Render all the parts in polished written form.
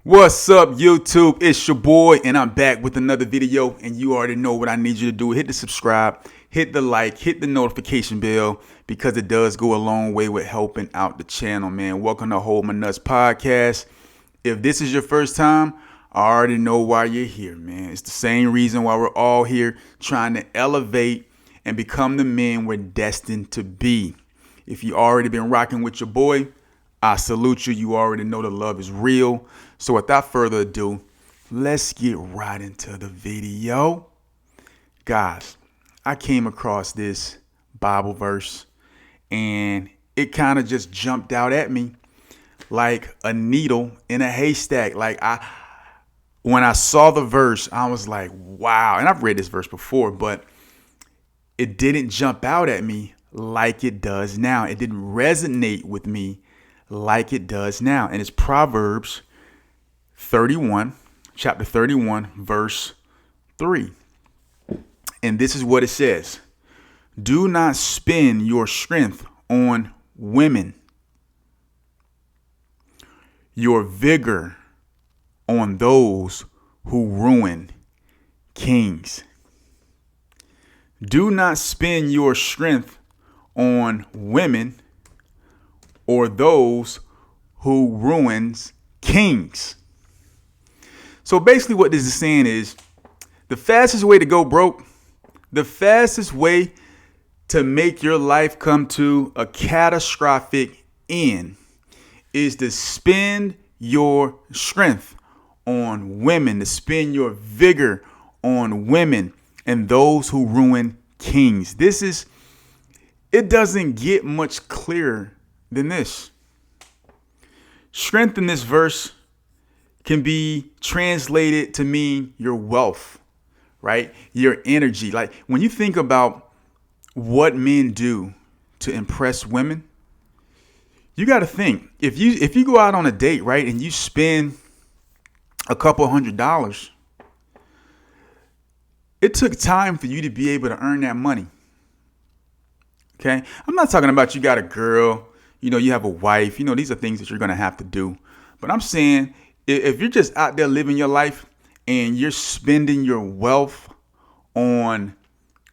What's up, YouTube? It's your boy, and I'm back with another video. And you already know what I need you to do. Hit the subscribe, hit the like, hit the notification bell, because it does go a long way with helping out the channel, man. Welcome to Hold My Nuts Podcast. If this is your first time, I already know why you're here, man. It's the same reason why we're all here, trying to elevate and become the men we're destined to be. If you already been rocking with your boy, I salute you. You already know the love is real. So without further ado, let's get right into the video. Guys, I came across this Bible verse and it kind of just jumped out at me like a needle in a haystack. When I saw the verse, I was like, wow. And I've read this verse before, but it didn't jump out at me like it does now. It didn't resonate with me like it does now. And it's Proverbs 31, chapter 31, verse 3. And this is what it says. Do not spend your strength on women, your vigor on those who ruin kings. Do not spend your strength on women or those who ruins kings. So basically what this is saying is the fastest way to go broke, the fastest way to make your life come to a catastrophic end is to spend your strength on women, to spend your vigor on women and those who ruin kings. It doesn't get much clearer than this. Strength in this verse can be translated to mean your wealth, right? Your energy. Like when you think about what men do to impress women, you got to think if you go out on a date, right, and you spend a couple $100, it took time for you to be able to earn that money. Okay, I'm not talking about you got a girl, you have a wife, these are things that you're going to have to do. But I'm saying if you're just out there living your life and you're spending your wealth on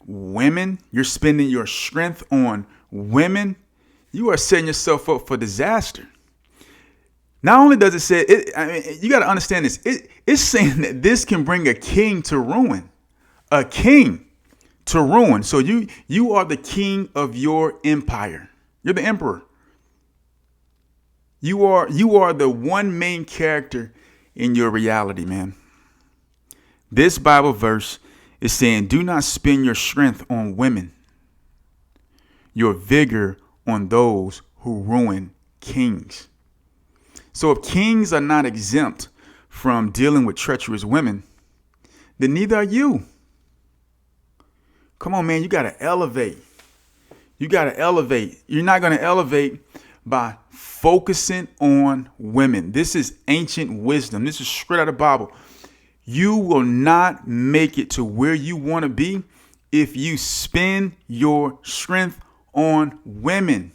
women, you're spending your strength on women, you are setting yourself up for disaster. Not only does it say it, you got to understand this. It's saying that this can bring a king to ruin, a king to ruin. So you are the king of your empire. You're the emperor. You are the one main character in your reality, man. This Bible verse is saying, do not spend your strength on women, your vigor on those who ruin kings. So if kings are not exempt from dealing with treacherous women, then neither are you. Come on, man, you got to elevate. You got to elevate. You're not going to elevate by focusing on women. This is ancient wisdom. This is straight out of the Bible. You will not make it to where you want to be if you spend your strength on women.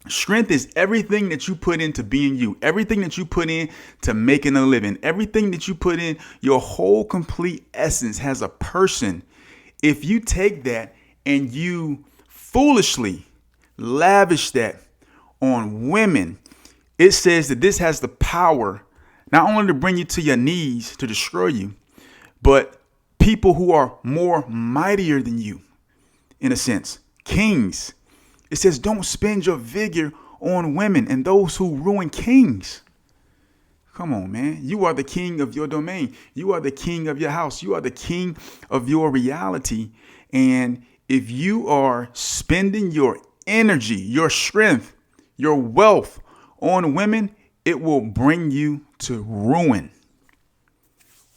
Strength is everything that you put into being you, everything that you put in to making a living, everything that you put in, your whole complete essence has a person. If you take that and you foolishly lavish that on women, it says that this has the power not only to bring you to your knees to destroy you, but people who are more mightier than you, in a sense, kings. It says don't spend your vigor on women and those who ruin kings. Come on, man. You are the king of your domain. You are the king of your house. You are the king of your reality. And if you are spending your energy, your strength, your wealth on women, it will bring you to ruin.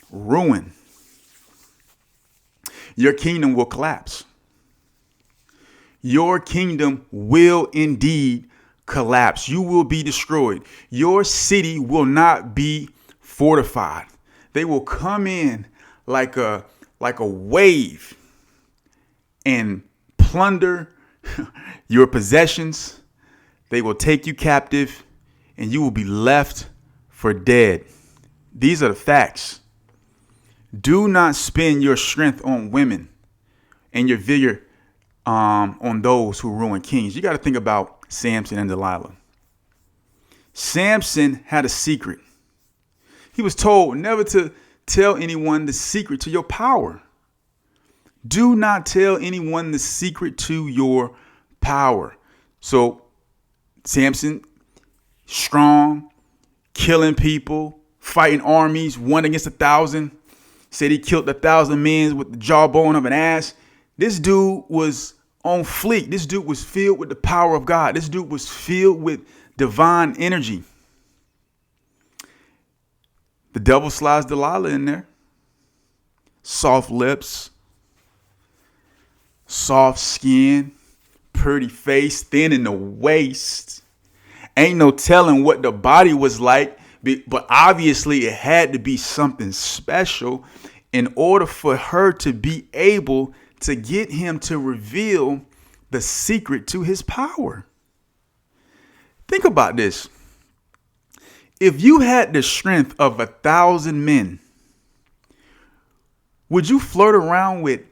Ruin. Your kingdom will collapse. Your kingdom will indeed collapse. You will be destroyed. Your city will not be fortified. They will come in like a wave and plunder your possessions. They will take you captive and you will be left for dead. These are the facts. Do not spend your strength on women and your vigor on those who ruin kings. You got to think about Samson and Delilah. Samson had a secret. He was told never to tell anyone the secret to your power. Do not tell anyone the secret to your power. So Samson, strong, killing people, fighting armies, 1 against 1,000. Said he killed 1,000 men with the jawbone of an ass. This dude was on fleek. This dude was filled with the power of God. This dude was filled with divine energy. The devil slides Delilah in there. Soft lips, soft skin, pretty face, thin in the waist. Ain't no telling what the body was like, but obviously it had to be something special in order for her to be able to get him to reveal the secret to his power. Think about this. If you had the strength of 1,000 men, would you flirt around with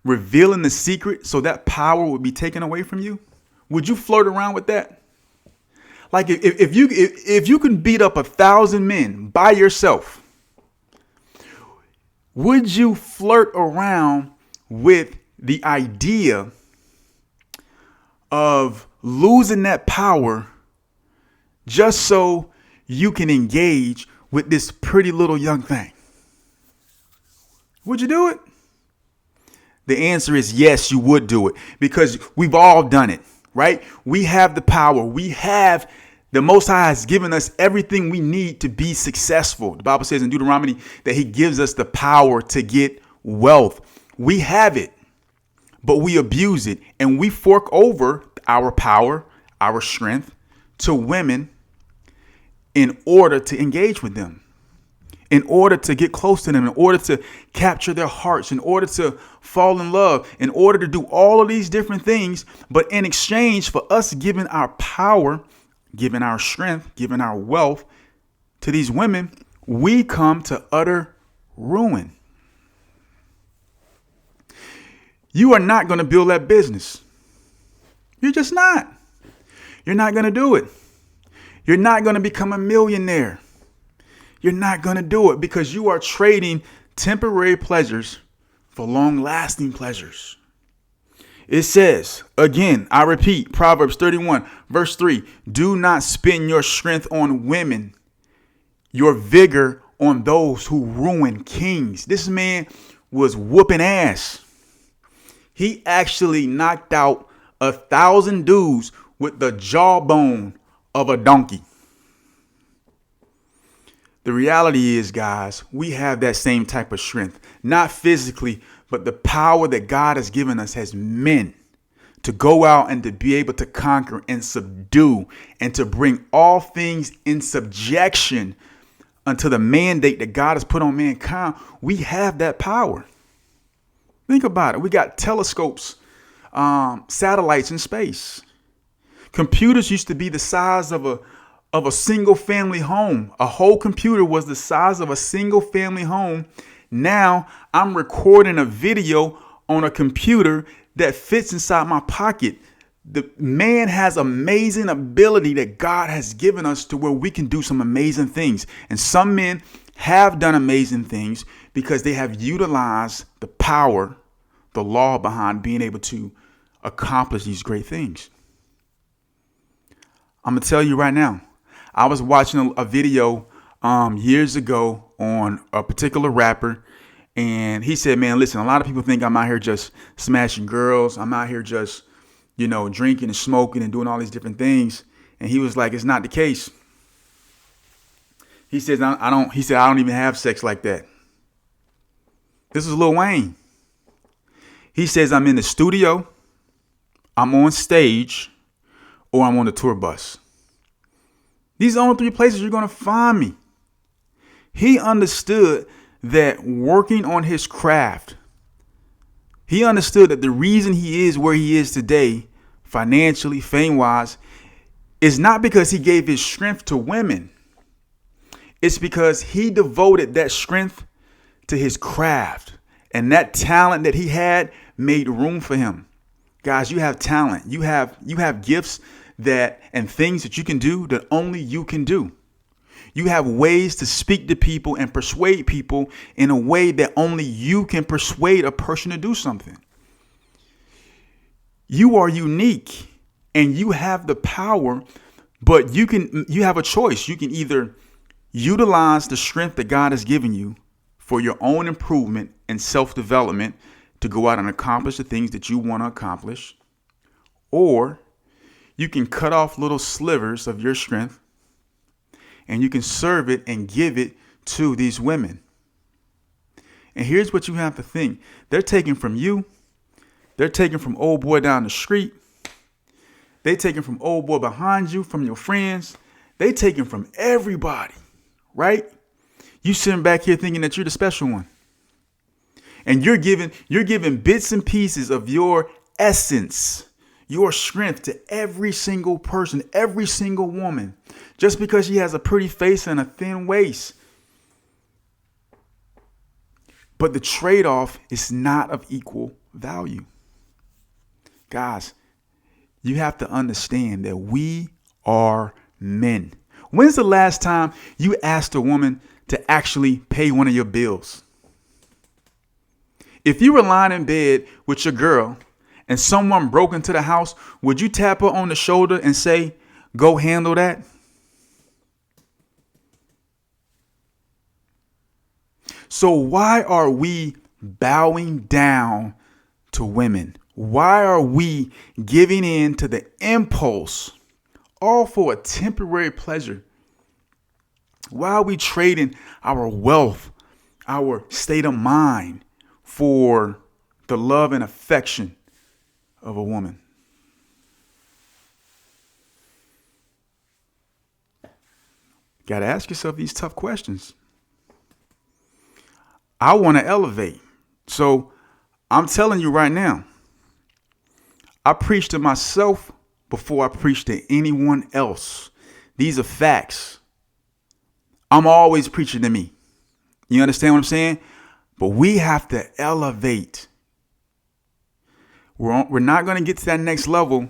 revealing the secret so that power would be taken away from you? Would you flirt around with that? Like if you can beat up 1,000 men by yourself, would you flirt around with the idea of losing that power just so you can engage with this pretty little young thing? Would you do it? The answer is yes, you would do it, because we've all done it, right? We have the power. The Most High has given us everything we need to be successful. The Bible says in Deuteronomy that he gives us the power to get wealth. We have it, but we abuse it, and we fork over our power, our strength to women in order to engage with them, in order to get close to them, in order to capture their hearts, in order to fall in love, in order to do all of these different things. But in exchange for us giving our power, giving our strength, giving our wealth to these women, we come to utter ruin. You are not going to build that business. You're just not. You're not going to do it. You're not going to become a millionaire. You're not going to do it because you are trading temporary pleasures for long-lasting pleasures. It says, again, I repeat, Proverbs 31, verse 3, do not spend your strength on women, your vigor on those who ruin kings. This man was whooping ass. He actually knocked out 1,000 dudes with the jawbone of a donkey. The reality is, guys, we have that same type of strength, not physically, but the power that God has given us as men to go out and to be able to conquer and subdue and to bring all things in subjection unto the mandate that God has put on mankind. We have that power. Think about it. We got telescopes, satellites in space. Computers used to be the size of a single family home. A whole computer was the size of a single family home. Now I'm recording a video on a computer that fits inside my pocket. The man has amazing ability that God has given us to where we can do some amazing things. And some men have done amazing things because they have utilized the power, the law behind being able to accomplish these great things. I'm going to tell you right now, I was watching a video years ago on a particular rapper, and he said, man, listen, a lot of people think I'm out here just smashing girls. I'm out here just, drinking and smoking and doing all these different things. And he was like, it's not the case. He says, I don't even have sex like that. This is Lil Wayne. He says, I'm in the studio, I'm on stage, or I'm on the tour bus. These are the only 3 places you're going to find me. He understood that working on his craft, he understood that the reason he is where he is today, financially, fame-wise, is not because he gave his strength to women. It's because he devoted that strength to his craft, and that talent that he had made room for him. Guys, you have talent. You have gifts that and things that you can do that only you can do. You have ways to speak to people and persuade people in a way that only you can persuade a person to do something. You are unique and you have the power, but you have a choice. You can either utilize the strength that God has given you for your own improvement and self-development to go out and accomplish the things that you want to accomplish, or you can cut off little slivers of your strength and you can serve it and give it to these women. And here's what you have to think. They're taking from you. They're taking from old boy down the street. They taking from old boy behind you, from your friends. They taking from everybody, right? You sitting back here thinking that you're the special one. And you're giving bits and pieces of your essence, your strength to every single person, every single woman, just because she has a pretty face and a thin waist. But the trade-off is not of equal value. Guys, you have to understand that we are men. When's the last time you asked a woman to actually pay one of your bills? If you were lying in bed with your girl and someone broke into the house, would you tap her on the shoulder and say, go handle that? So why are we bowing down to women? Why are we giving in to the impulse, all for a temporary pleasure? Why are we trading our wealth, our state of mind for the love and affection of a woman? Got to ask yourself these tough questions. I want to elevate. So I'm telling you right now, I preach to myself before I preach to anyone else. These are facts. I'm always preaching to me. You understand what I'm saying? But we have to elevate. We're not going to get to that next level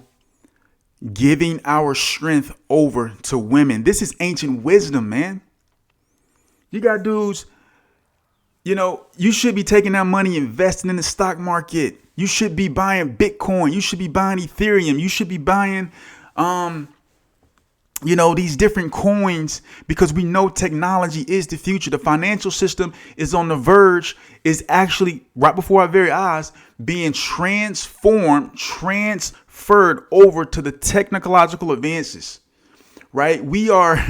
giving our strength over to women. This is ancient wisdom, man. You got dudes, you should be taking that money, investing in the stock market. You should be buying Bitcoin. You should be buying Ethereum. You should be buying, these different coins, because we know technology is the future. The financial system is on the verge, is actually right before our very eyes being transferred over to the technological advances, right? We are,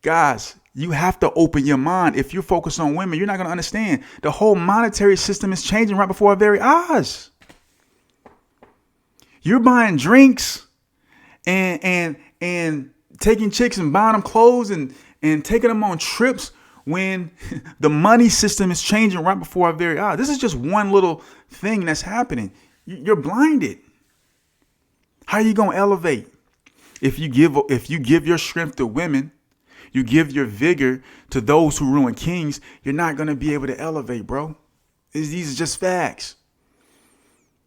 guys, you have to open your mind. If you're focused on women, you're not going to understand. The whole monetary system is changing right before our very eyes. You're buying drinks and taking chicks and buying them clothes and taking them on trips when the money system is changing right before our very eyes. This is just one little thing that's happening. You're blinded. How are you going to elevate? If you give your strength to women, you give your vigor to those who ruin kings, you're not going to be able to elevate, bro. These are just facts.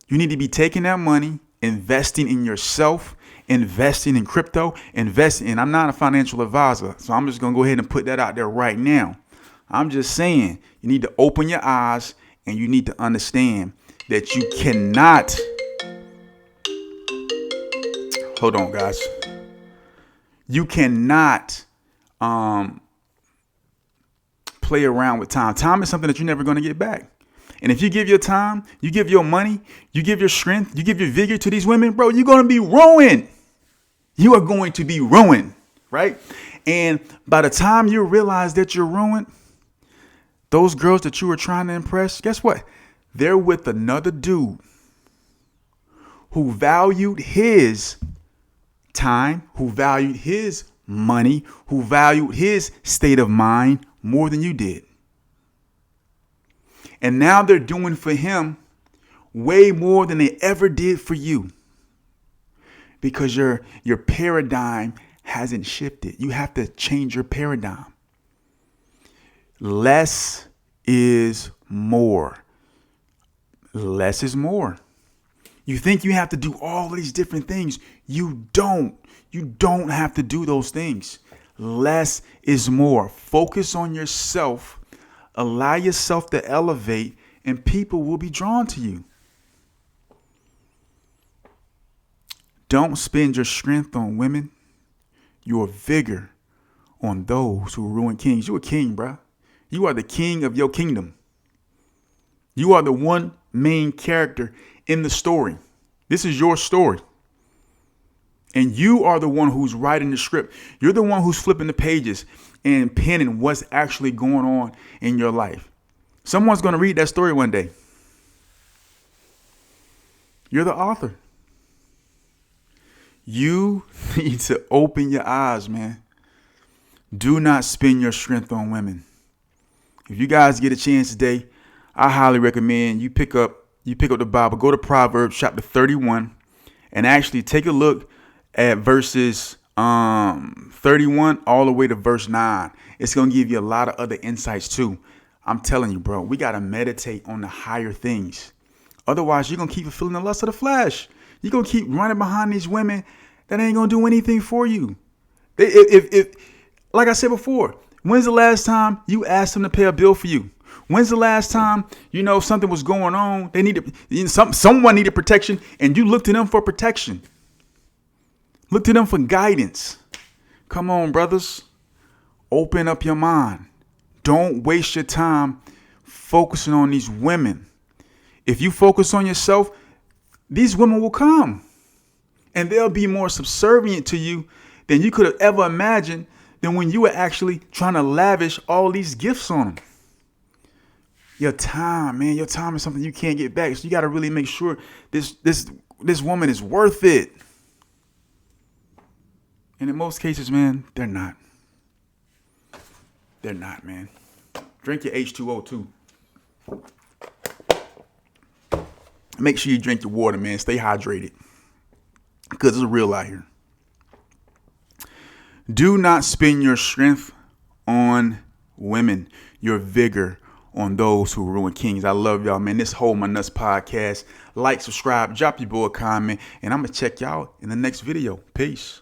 You need to be taking that money, investing in yourself, investing in crypto, investing. And I'm not a financial advisor, so I'm just going to go ahead and put that out there right now. I'm just saying you need to open your eyes and you need to understand that you cannot. Hold on, guys. You cannot play around with time. Time is something that you're never going to get back. And if you give your time, you give your money, you give your strength, you give your vigor to these women, bro, you're going to be ruined. You are going to be ruined, right? And by the time you realize that you're ruined, those girls that you were trying to impress, guess what? They're with another dude who valued his time, who valued his money, who valued his state of mind more than you did. And now they're doing for him way more than they ever did for you, because your paradigm hasn't shifted. You have to change your paradigm. Less is more. Less is more. You think you have to do all these different things. You don't. You don't have to do those things. Less is more. Focus on yourself. Allow yourself to elevate, and people will be drawn to you. Don't spend your strength on women, your vigor on those who ruin kings. You're a king, bruh. You are the king of your kingdom. You are the one main character in the story. This is your story. And you are the one who's writing the script. You're the one who's flipping the pages and penning what's actually going on in your life. Someone's going to read that story one day. You're the author. You need to open your eyes, man. Do not spend your strength on women. If you guys get a chance today, I highly recommend you pick up the Bible, go to Proverbs chapter 31, and actually take a look at verses 31 all the way to verse 9. It's going to give you a lot of other insights too. I'm telling you, bro, we got to meditate on the higher things. Otherwise, you're going to keep fulfilling the lust of the flesh. You're going to keep running behind these women that ain't going to do anything for you. If like I said before, when's the last time you asked them to pay a bill for you? When's the last time, something was going on? They needed someone needed protection, and you looked to them for protection. Look to them for guidance. Come on, brothers. Open up your mind. Don't waste your time focusing on these women. If you focus on yourself, these women will come. And they'll be more subservient to you than you could have ever imagined than when you were actually trying to lavish all these gifts on them. Your time, man, your time is something you can't get back. So you got to really make sure this woman is worth it. And in most cases, man, they're not. They're not, man. Drink your H2O too. Make sure you drink your water, man. Stay hydrated. Because it's real out here. Do not spend your strength on women, your vigor on those who ruin kings. I love y'all, man. This Hold My Nuts podcast. Like, subscribe, drop your boy a comment, and I'm going to check y'all in the next video. Peace.